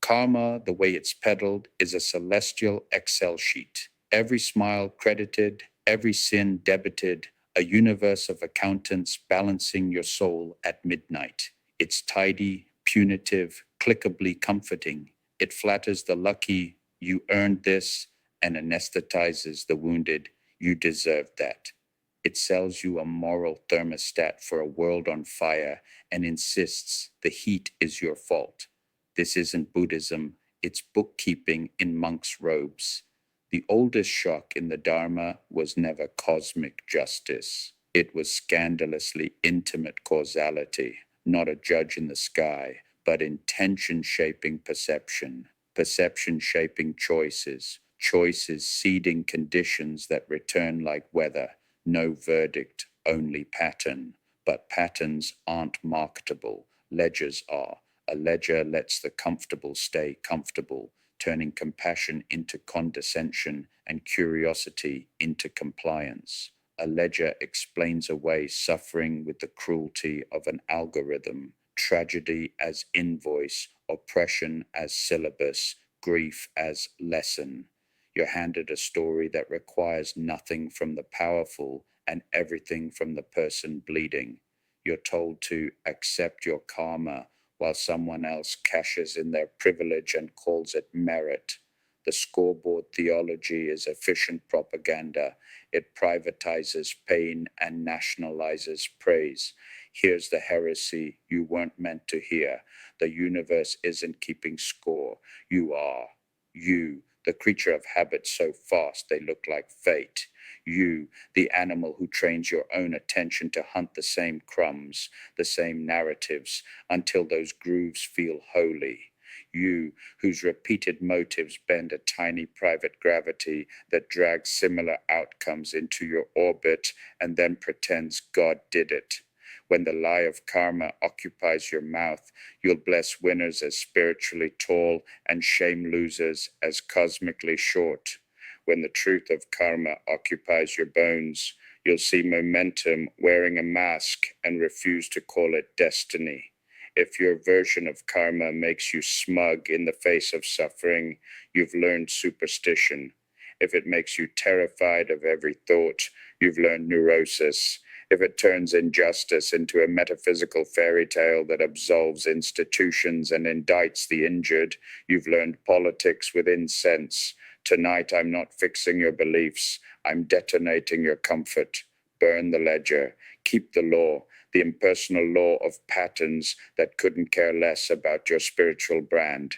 Karma, the way it's peddled, is a celestial Excel sheet. Every smile credited, every sin debited, a universe of accountants balancing your soul at midnight. It's tidy, punitive, clickably comforting. It flatters the lucky, you earned this, and anesthetizes the wounded, you deserve that. It sells you a moral thermostat for a world on fire and insists the heat is your fault. This isn't Buddhism, it's bookkeeping in monks' robes. The oldest shock in the Dharma was never cosmic justice. It was scandalously intimate causality, not a judge in the sky, but intention shaping perception, perception shaping choices, choices seeding conditions that return like weather. No verdict, only pattern. But patterns aren't marketable, ledgers are. A ledger lets the comfortable stay comfortable, turning compassion into condescension and curiosity into compliance. A ledger explains away suffering with the cruelty of an algorithm, tragedy as invoice, oppression as syllabus, grief as lesson. You're handed a story that requires nothing from the powerful and everything from the person bleeding. You're told to accept your karma while someone else cashes in their privilege and calls it merit. The scoreboard theology is efficient propaganda. It privatizes pain and nationalizes praise. Here's the heresy you weren't meant to hear. The universe isn't keeping score. You are. You, the creature of habit so fast they look like fate. You, the animal who trains your own attention to hunt the same crumbs, the same narratives, until those grooves feel holy. You, whose repeated motives bend a tiny private gravity that drags similar outcomes into your orbit and then pretends God did it. When the lie of karma occupies your mouth, you'll bless winners as spiritually tall and shame losers as cosmically short. When the truth of karma occupies your bones, you'll see momentum wearing a mask and refuse to call it destiny. If your version of karma makes you smug in the face of suffering, you've learned superstition. If it makes you terrified of every thought, you've learned neurosis. If it turns injustice into a metaphysical fairy tale that absolves institutions and indicts the injured, you've learned politics within sense. Tonight, I'm not fixing your beliefs. I'm detonating your comfort. Burn the ledger. Keep the law, the impersonal law of patterns that couldn't care less about your spiritual brand.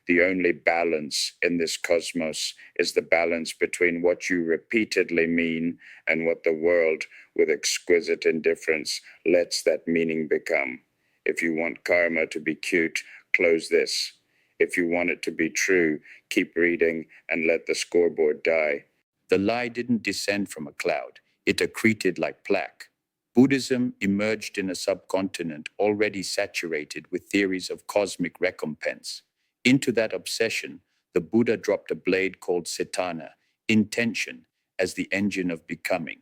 The only balance in this cosmos is the balance between what you repeatedly mean and what the world, with exquisite indifference, lets that meaning become. If you want karma to be cute, close this. If you want it to be true, keep reading and let the scoreboard die. The lie didn't descend from a cloud. It accreted like plaque. Buddhism emerged in a subcontinent already saturated with theories of cosmic recompense. Into that obsession, the Buddha dropped a blade called cetana, intention, as the engine of becoming.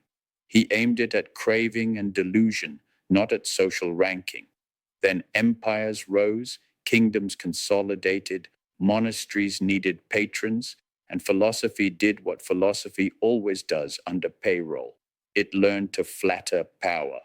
He aimed it at craving and delusion, not at social ranking. Then empires rose, kingdoms consolidated, monasteries needed patrons, and philosophy did what philosophy always does under payroll. It learned to flatter power.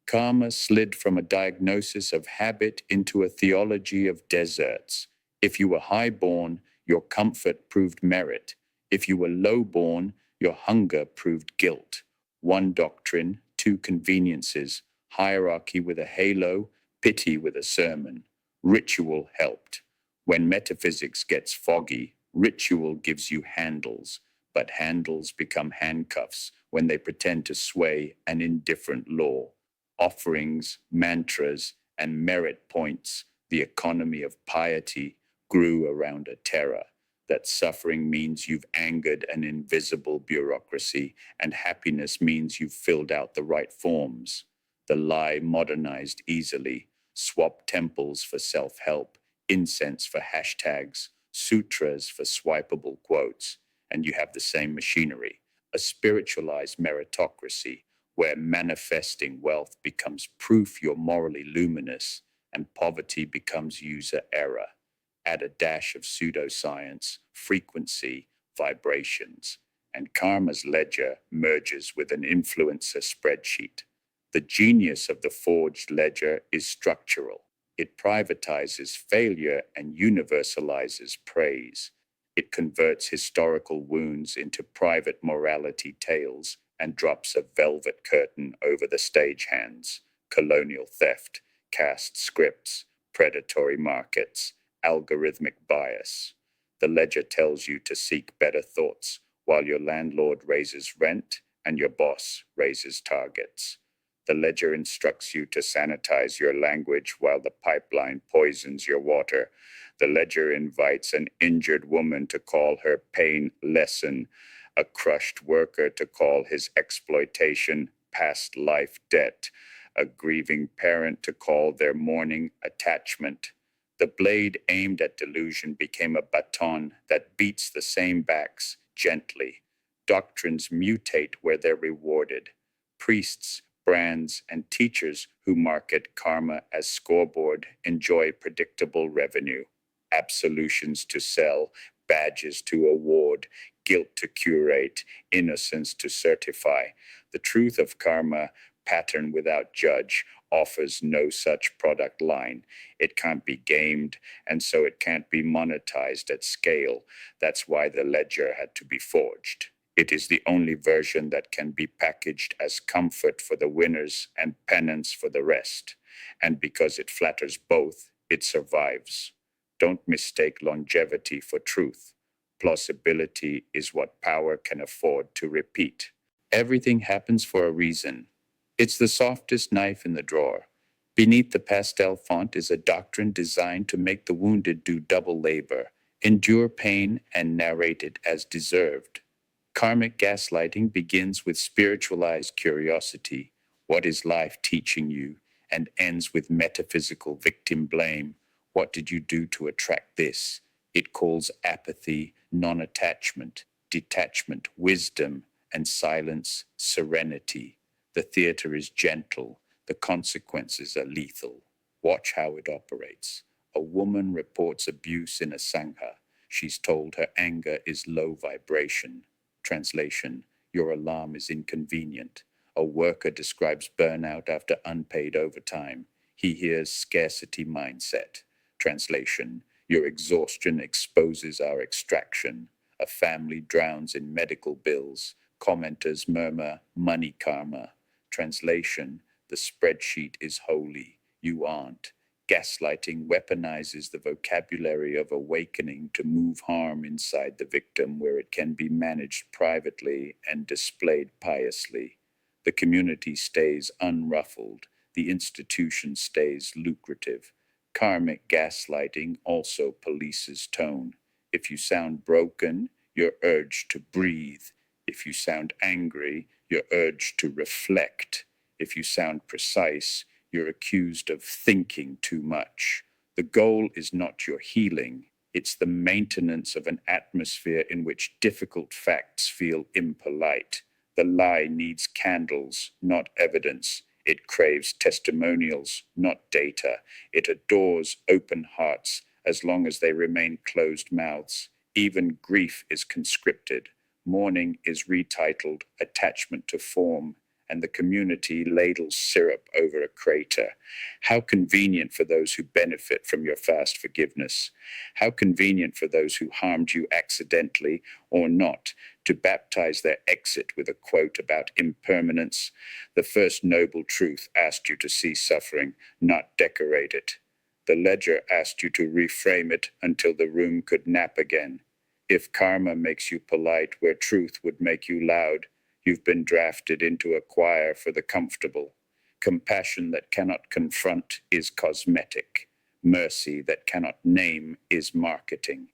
Karma slid from a diagnosis of habit into a theology of deserts. If you were high-born, your comfort proved merit. If you were low-born, your hunger proved guilt. One doctrine, two conveniences, hierarchy with a halo, pity with a sermon. Ritual helped. When metaphysics gets foggy, ritual gives you handles, but handles become handcuffs when they pretend to sway an indifferent law. Offerings, mantras, and merit points, the economy of piety, grew around a terror that suffering means you've angered an invisible bureaucracy and happiness means you've filled out the right forms. The lie modernized easily, swapped temples for self-help, incense for hashtags, sutras for swipeable quotes, and you have the same machinery, a spiritualized meritocracy where manifesting wealth becomes proof you're morally luminous and poverty becomes user error. Add a dash of pseudoscience, frequency, vibrations, and karma's ledger merges with an influencer spreadsheet. The genius of the forged ledger is structural. It privatizes failure and universalizes praise. It converts historical wounds into private morality tales and drops a velvet curtain over the stagehands, colonial theft, caste scripts, predatory markets, algorithmic bias. The ledger tells you to seek better thoughts while your landlord raises rent and your boss raises targets. The ledger instructs you to sanitize your language while the pipeline poisons your water. The ledger invites an injured woman to call her pain lesson, a crushed worker to call his exploitation past life debt, a grieving parent to call their mourning attachment. The blade aimed at delusion became a baton that beats the same backs gently. Doctrines mutate where they're rewarded. Priests, brands, and teachers who market karma as scoreboard enjoy predictable revenue. Absolutions to sell, badges to award, guilt to curate, innocence to certify. The truth of karma, pattern without judge, offers no such product line. It can't be gamed, and so it can't be monetized at scale. That's why the ledger had to be forged. It is the only version that can be packaged as comfort for the winners and penance for the rest. And because it flatters both, it survives. Don't mistake longevity for truth. Plausibility is what power can afford to repeat. Everything happens for a reason. It's the softest knife in the drawer. Beneath the pastel font is a doctrine designed to make the wounded do double labor, endure pain, and narrate it as deserved. Karmic gaslighting begins with spiritualized curiosity. What is life teaching you? And ends with metaphysical victim blame. What did you do to attract this? It calls apathy, non-attachment, detachment, wisdom, and silence, serenity. The theater is gentle. The consequences are lethal. Watch how it operates. A woman reports abuse in a sangha. She's told her anger is low vibration. Translation: your alarm is inconvenient. A worker describes burnout after unpaid overtime. He hears scarcity mindset. Translation: your exhaustion exposes our extraction. A family drowns in medical bills. Commenters murmur, money karma. Translation: the spreadsheet is holy. You aren't. Gaslighting weaponizes the vocabulary of awakening to move harm inside the victim where it can be managed privately and displayed piously. The community stays unruffled. The institution stays lucrative. Karmic gaslighting also polices tone. If you sound broken, you're urged to breathe. If you sound angry, you're urged to reflect. If you sound precise, you're accused of thinking too much. The goal is not your healing. It's the maintenance of an atmosphere in which difficult facts feel impolite. The lie needs candles, not evidence. It craves testimonials, not data. It adores open hearts as long as they remain closed mouths. Even grief is conscripted. Mourning is retitled attachment to form, and the community ladles syrup over a crater. How convenient for those who benefit from your fast forgiveness. How convenient for those who harmed you accidentally or not to baptize their exit with a quote about impermanence. The first noble truth asked you to see suffering, not decorate it. The ledger asked you to reframe it until the room could nap again. If karma makes you polite where truth would make you loud, you've been drafted into a choir for the comfortable. Compassion that cannot confront is cosmetic. Mercy that cannot name is marketing.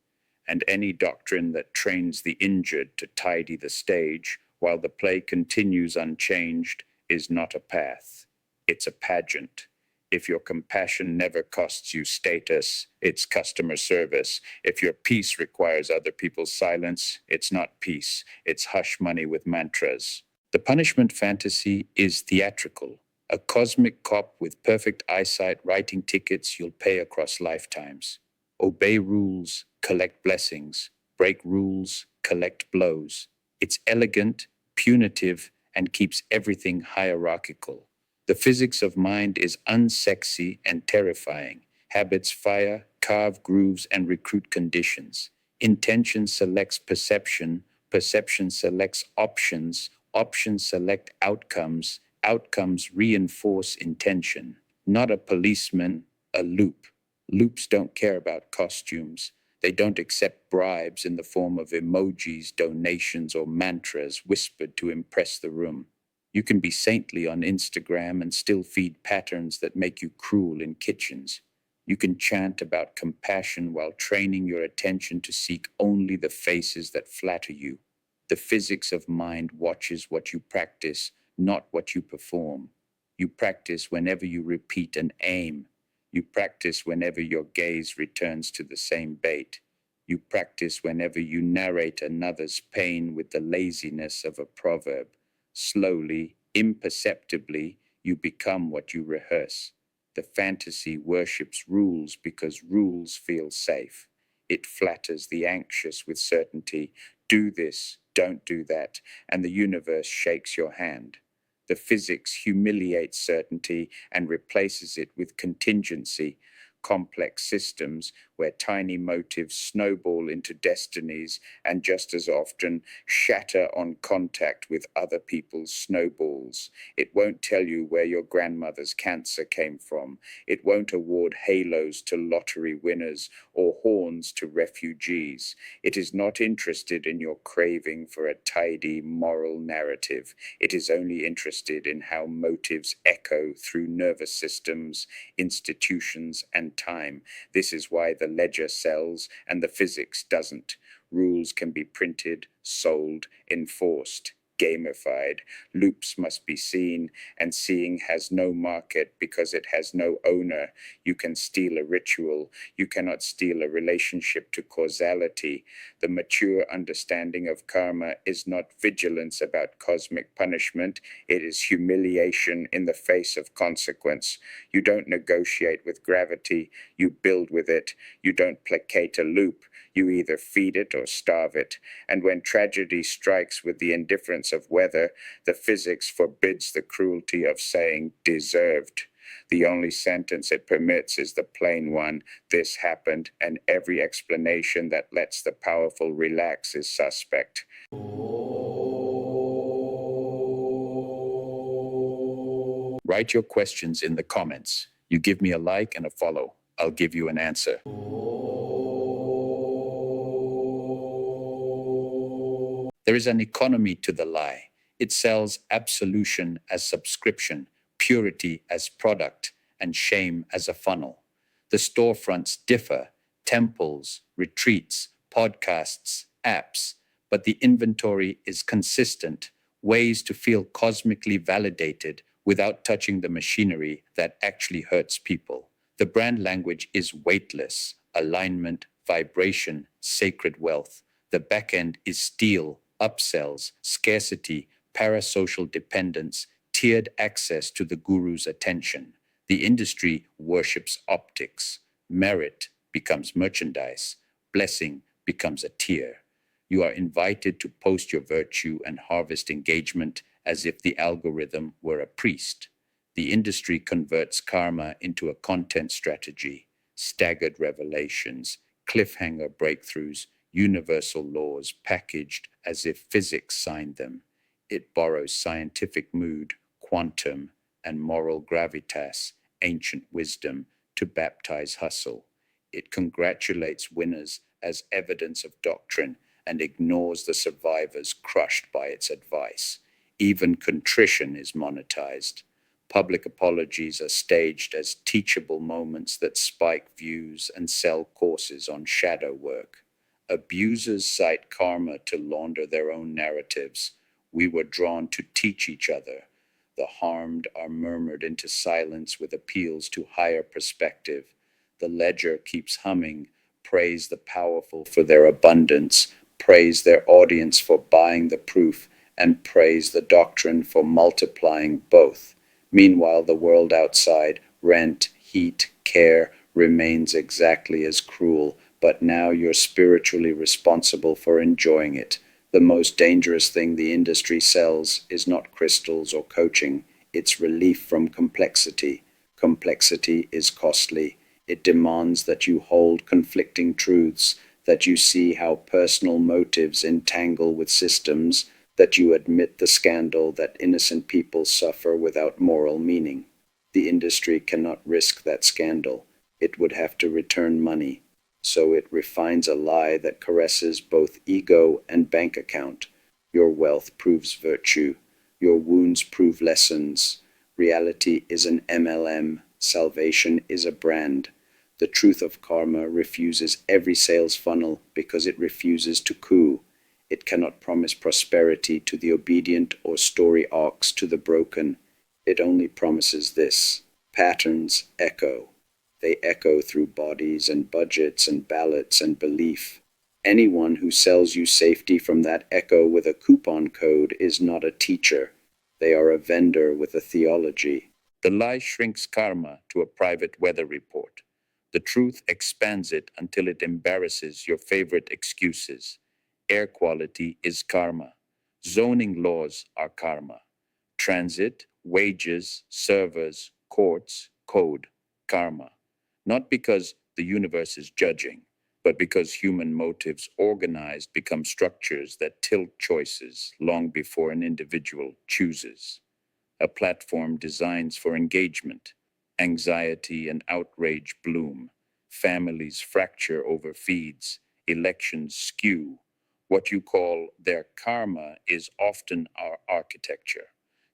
And any doctrine that trains the injured to tidy the stage while the play continues unchanged is not a path. It's a pageant. If your compassion never costs you status, it's customer service. If your peace requires other people's silence, it's not peace. It's hush money with mantras. The punishment fantasy is theatrical. A cosmic cop with perfect eyesight writing tickets you'll pay across lifetimes. Obey rules, collect blessings. Break rules, collect blows. It's elegant, punitive, and keeps everything hierarchical. The physics of mind is unsexy and terrifying. Habits fire, carve grooves, and recruit conditions. Intention selects perception, perception selects options, options select outcomes, outcomes reinforce intention. Not a policeman, a loop. Loops don't care about costumes. They don't accept bribes in the form of emojis, donations, or mantras whispered to impress the room. You can be saintly on Instagram and still feed patterns that make you cruel in kitchens. You can chant about compassion while training your attention to seek only the faces that flatter you. The physics of mind watches what you practice, not what you perform. You practice whenever you repeat an aim. You practice whenever your gaze returns to the same bait. You practice whenever you narrate another's pain with the laziness of a proverb. Slowly, imperceptibly, you become what you rehearse. The fantasy worships rules because rules feel safe. It flatters the anxious with certainty. Do this, don't do that, and the universe shakes your hand. The physics humiliates certainty and replaces it with contingency, complex systems where tiny motives snowball into destinies and just as often shatter on contact with other people's snowballs. It won't tell you where your grandmother's cancer came from. It won't award halos to lottery winners or horns to refugees. It is not interested in your craving for a tidy moral narrative. It is only interested in how motives echo through nervous systems, institutions, and time. This is why the ledger sells and the physics doesn't. Rules can be printed, sold, enforced, gamified. Loops must be seen, and seeing has no market because it has no owner. You can steal a ritual. You cannot steal a relationship to causality. The mature understanding of karma is not vigilance about cosmic punishment. It is humiliation in the face of consequence. You don't negotiate with gravity. You build with it. You don't placate a loop. You either feed it or starve it. And when tragedy strikes with the indifference of weather, the physics forbids the cruelty of saying deserved. The only sentence it permits is the plain one, this happened, and every explanation that lets the powerful relax is suspect. Write your questions in the comments. You give me a like and a follow. I'll give you an answer. There is an economy to the lie. It sells absolution as subscription, purity as product, and shame as a funnel. The storefronts differ, temples, retreats, podcasts, apps, but the inventory is consistent, ways to feel cosmically validated without touching the machinery that actually hurts people. The brand language is weightless, alignment, vibration, sacred wealth. The back end is steel, upsells, scarcity, parasocial dependence, tiered access to the guru's attention. The industry worships optics. Merit becomes merchandise. Blessing becomes a tier. You are invited to post your virtue and harvest engagement as if the algorithm were a priest. The industry converts karma into a content strategy, staggered revelations, cliffhanger breakthroughs, universal laws packaged as if physics signed them. It borrows scientific mood, quantum, and moral gravitas, ancient wisdom, to baptize hustle. It congratulates winners as evidence of doctrine and ignores the survivors crushed by its advice. Even contrition is monetized. Public apologies are staged as teachable moments that spike views and sell courses on shadow work. Abusers cite karma to launder their own narratives. We were drawn to teach each other. The harmed are murmured into silence with appeals to higher perspective. The ledger keeps humming. Praise the powerful for their abundance. Praise their audience for buying the proof. And praise the doctrine for multiplying both. Meanwhile, the world outside, rent, heat, care, remains exactly as cruel, but now you're spiritually responsible for enjoying it. The most dangerous thing the industry sells is not crystals or coaching, it's relief from complexity. Complexity is costly. It demands that you hold conflicting truths, that you see how personal motives entangle with systems, that you admit the scandal that innocent people suffer without moral meaning. The industry cannot risk that scandal. It would have to return money. So it refines a lie that caresses both ego and bank account. Your wealth proves virtue. Your wounds prove lessons. Reality is an MLM. Salvation is a brand. The truth of karma refuses every sales funnel because it refuses to coup. It cannot promise prosperity to the obedient or story arcs to the broken. It only promises this: patterns echo. They echo through bodies and budgets and ballots and belief. Anyone who sells you safety from that echo with a coupon code is not a teacher. They are a vendor with a theology. The lie shrinks karma to a private weather report. The truth expands it until it embarrasses your favorite excuses. Air quality is karma. Zoning laws are karma. Transit, wages, servers, courts, code, karma. Not because the universe is judging, but because human motives organized become structures that tilt choices long before an individual chooses. A platform designs for engagement. Anxiety and outrage bloom. Families fracture over feeds. Elections skew. What you call their karma is often our architecture.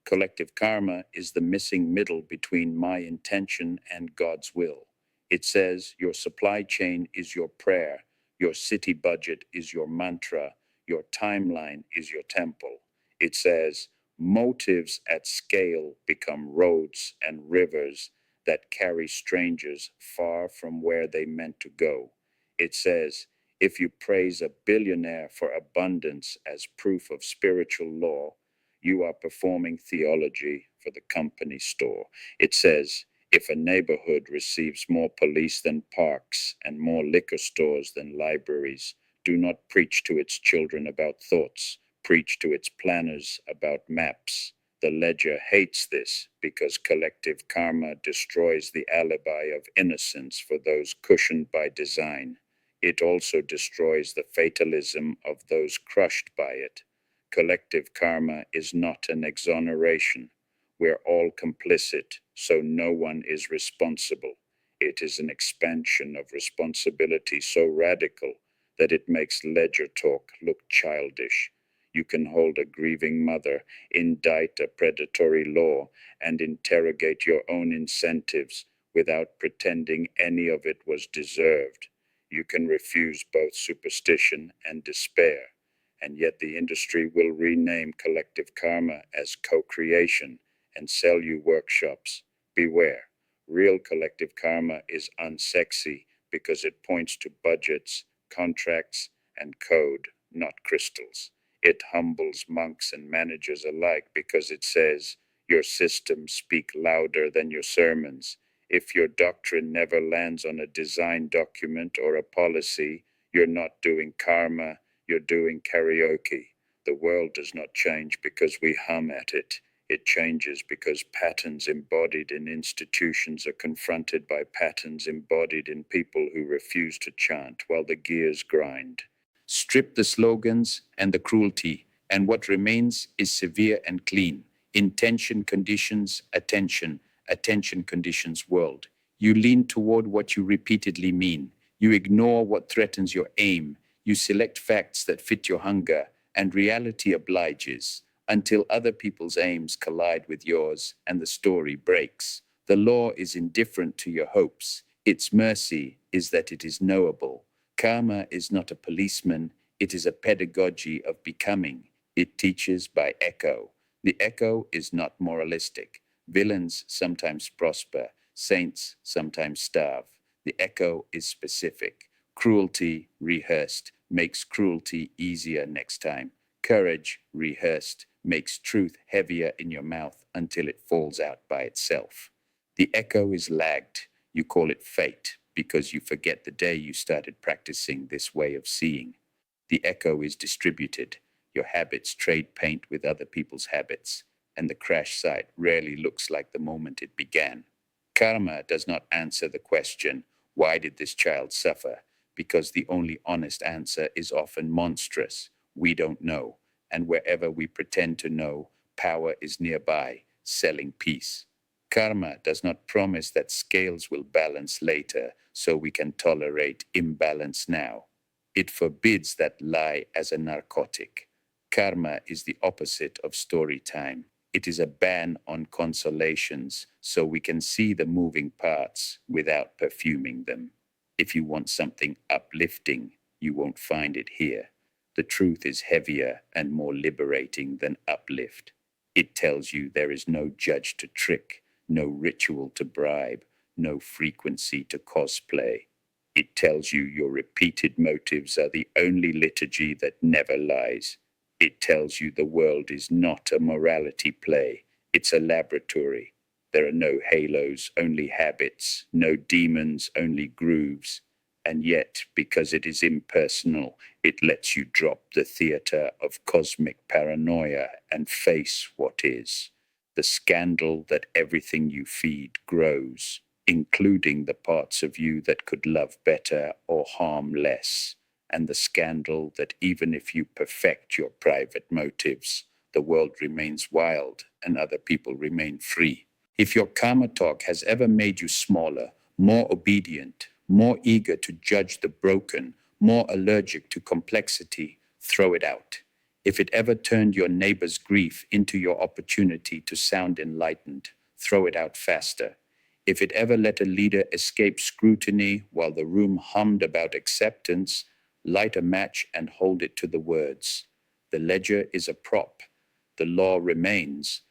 Collective karma is the missing middle between my intention and God's will. It says your supply chain is your prayer, your city budget is your mantra, your timeline is your temple. It says motives at scale become roads and rivers that carry strangers far from where they meant to go. It says if you praise a billionaire for abundance as proof of spiritual law, you are performing theology for the company store. It says, if a neighborhood receives more police than parks and more liquor stores than libraries, do not preach to its children about thoughts, preach to its planners about maps. The ledger hates this because collective karma destroys the alibi of innocence for those cushioned by design. It also destroys the fatalism of those crushed by it. Collective karma is not an exoneration. We're all complicit, so no one is responsible. It is an expansion of responsibility so radical that it makes ledger talk look childish. You can hold a grieving mother, indict a predatory law, and interrogate your own incentives without pretending any of it was deserved. You can refuse both superstition and despair. And yet the industry will rename collective karma as co-creation and sell you workshops. Beware. Real collective karma is unsexy because it points to budgets, contracts, and code, not crystals. It humbles monks and managers alike because it says, your systems speak louder than your sermons. If your doctrine never lands on a design document or a policy, you're not doing karma, you're doing karaoke. The world does not change because we hum at it. It changes because patterns embodied in institutions are confronted by patterns embodied in people who refuse to chant while the gears grind. Strip the slogans and the cruelty, and what remains is severe and clean. Intention conditions attention, attention conditions world. You lean toward what you repeatedly mean. You ignore what threatens your aim. You select facts that fit your hunger, and reality obliges until other people's aims collide with yours and the story breaks. The law is indifferent to your hopes. Its mercy is that it is knowable. Karma is not a policeman, it is a pedagogy of becoming. It teaches by echo. The echo is not moralistic. Villains sometimes prosper, saints sometimes starve. The echo is specific. Cruelty rehearsed makes cruelty easier next time. Courage rehearsed makes truth heavier in your mouth until it falls out by itself. The echo is lagged. You call it fate. because you forget the day you started practicing this way of seeing. The echo is distributed. Your habits trade paint with other people's habits, and the crash site rarely looks like the moment it began. Karma does not answer the question, why did this child suffer? Because the only honest answer is often monstrous. We don't know. And wherever we pretend to know, power is nearby, selling peace. Karma does not promise that scales will balance later so we can tolerate imbalance now. It forbids that lie as a narcotic. Karma is the opposite of story time. It is a ban on consolations so we can see the moving parts without perfuming them. If you want something uplifting, you won't find it here. The truth is heavier and more liberating than uplift. It tells you there is no judge to trick, no ritual to bribe, no frequency to cosplay. It tells you your repeated motives are the only liturgy that never lies. It tells you the world is not a morality play, it's a laboratory. There are no halos, only habits, no demons, only grooves. And yet, because it is impersonal, it lets you drop the theater of cosmic paranoia and face what is. The scandal that everything you feed grows, including the parts of you that could love better or harm less, and the scandal that even if you perfect your private motives, the world remains wild and other people remain free. If your karma talk has ever made you smaller, more obedient, more eager to judge the broken, more allergic to complexity, throw it out. If it ever turned your neighbor's grief into your opportunity to sound enlightened, throw it out faster. If it ever let a leader escape scrutiny while the room hummed about acceptance, light a match and hold it to the words. The ledger is a prop. The law remains.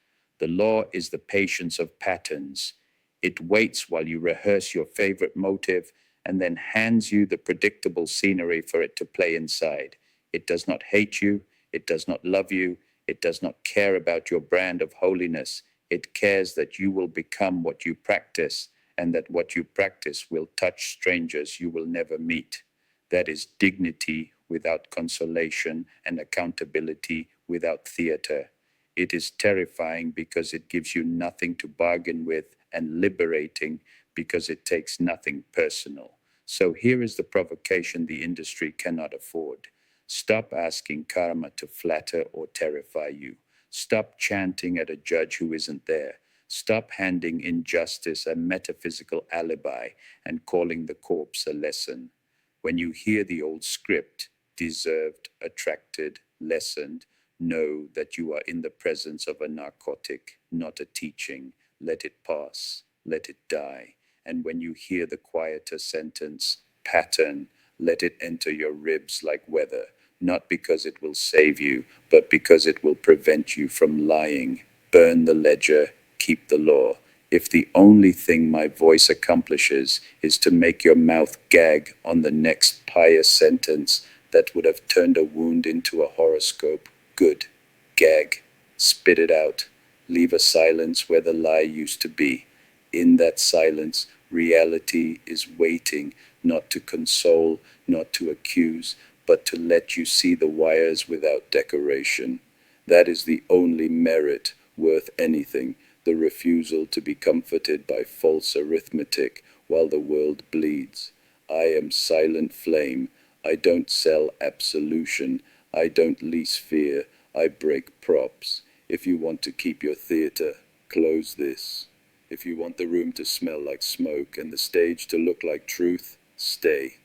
The law is the patience of patterns. It waits while you rehearse your favorite motive and then hands you the predictable scenery for it to play inside. It does not hate you. It does not love you. It does not care about your brand of holiness. It cares that you will become what you practice and that what you practice will touch strangers you will never meet. That is dignity without consolation and accountability without theater. It is terrifying because it gives you nothing to bargain with and liberating because it takes nothing personal. So here is the provocation the industry cannot afford. Stop asking karma to flatter or terrify you. Stop chanting at a judge who isn't there. Stop handing injustice a metaphysical alibi and calling the corpse a lesson. When you hear the old script, deserved, attracted, lessened, know that you are in the presence of a narcotic, not a teaching. Let it pass, let it die. And when you hear the quieter sentence, pattern, let it enter your ribs like weather, not because it will save you, but because it will prevent you from lying. Burn the ledger, keep the law. If the only thing my voice accomplishes is to make your mouth gag on the next pious sentence that would have turned a wound into a horoscope, good. Gag. Spit it out. Leave a silence where the lie used to be. In that silence, reality is waiting, not to console, not to accuse, but to let you see the wires without decoration. That is the only merit worth anything, the refusal to be comforted by false arithmetic while the world bleeds. I am silent flame. I don't sell absolution. I don't lease fear. I break props. If you want to keep your theater, close this. If you want the room to smell like smoke and the stage to look like truth, stay.